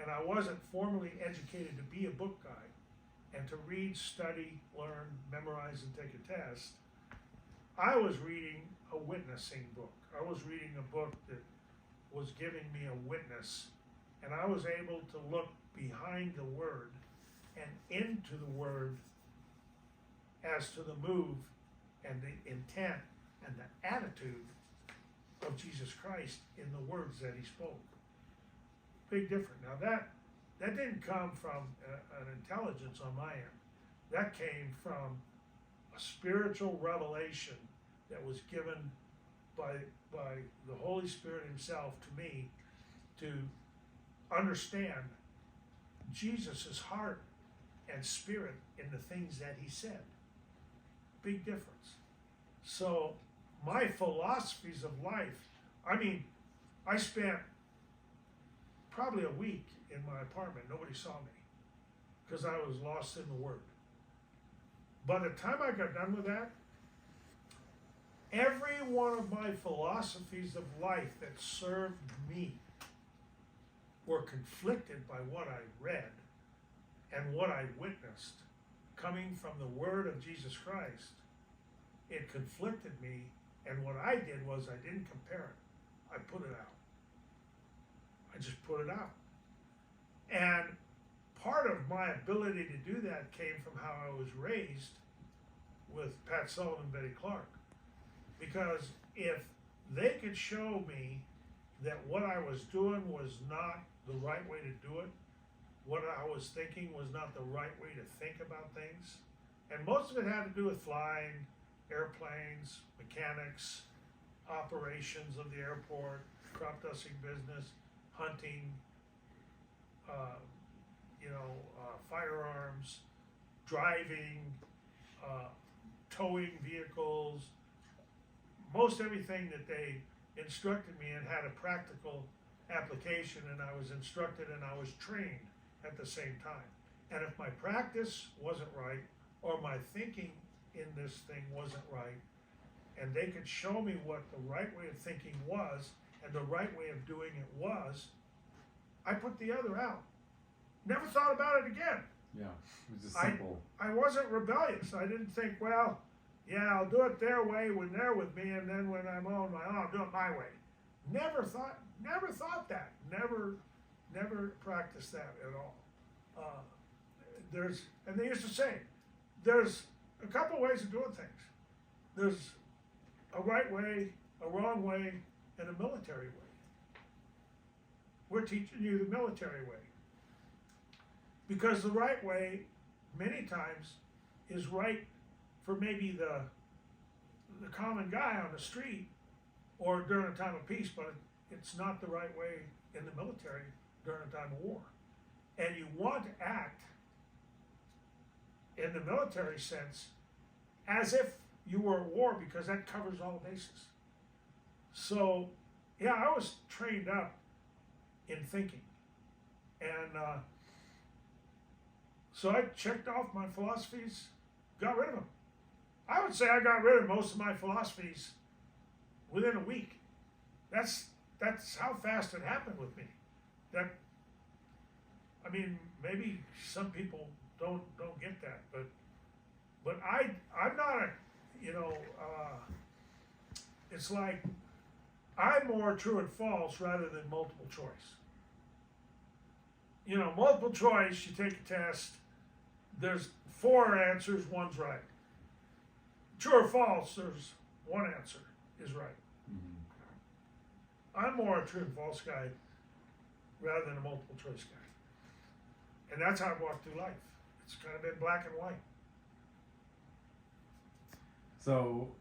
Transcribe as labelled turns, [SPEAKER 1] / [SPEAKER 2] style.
[SPEAKER 1] and I wasn't formally educated to be a book guy and to read, study, learn, memorize, and take a test. I was reading a witnessing book. I was reading a book that was giving me a witness, and I was able to look behind the word and into the word as to the move and the intent and the attitude of Jesus Christ in the words that he spoke. Big difference. Now that didn't come from an intelligence on my end. That came from a spiritual revelation that was given by the Holy Spirit himself to me to understand Jesus' heart and spirit in the things that he said. Big difference. So my philosophies of life, I mean, I spent probably a week in my apartment. Nobody saw me because I was lost in the Word. By the time I got done with that, every one of my philosophies of life that served me were conflicted by what I read and what I witnessed coming from the Word of Jesus Christ. It conflicted me, and what I did was I didn't compare it. I put it out. I just put it out. And part of my ability to do that came from how I was raised with Pat Sullivan and Betty Clark. Because if they could show me that what I was doing was not the right way to do it, what I was thinking was not the right way to think about things, and most of it had to do with flying, airplanes, mechanics, operations of the airport, crop dusting business, hunting, firearms, driving, towing vehicles. Most everything that they instructed me in had a practical application, and I was instructed and I was trained at the same time. And if my practice wasn't right, or my thinking in this thing wasn't right, and they could show me what the right way of thinking was and the right way of doing it was, I put the other out. Never thought about it again.
[SPEAKER 2] Yeah, it was just simple.
[SPEAKER 1] I wasn't rebellious. I didn't think, well, yeah, I'll do it their way when they're with me, and then when I'm on my own, I'll do it my way. Never thought that. Never practiced that at all. And they used to say, there's a couple ways of doing things. There's a right way, a wrong way, and a military way. We're teaching you the military way. Because the right way, many times, is right for maybe the common guy on the street or during a time of peace, but it's not the right way in the military during a time of war. And you want to act in the military sense as if you were at war, because that covers all bases. So, yeah, I was trained up in thinking. And so I checked off my philosophies, got rid of them. I would say I got rid of most of my philosophies within a week. That's how fast it happened with me. Maybe some people don't get that, but I'm not it's like I'm more true and false rather than multiple choice. Multiple choice, you take a test, there's 4 answers, one's right. True or false, there's one answer is right. Mm-hmm. I'm more a true and false guy rather than a multiple choice guy. And that's how I've walked through life. It's kind of been black and white.
[SPEAKER 2] So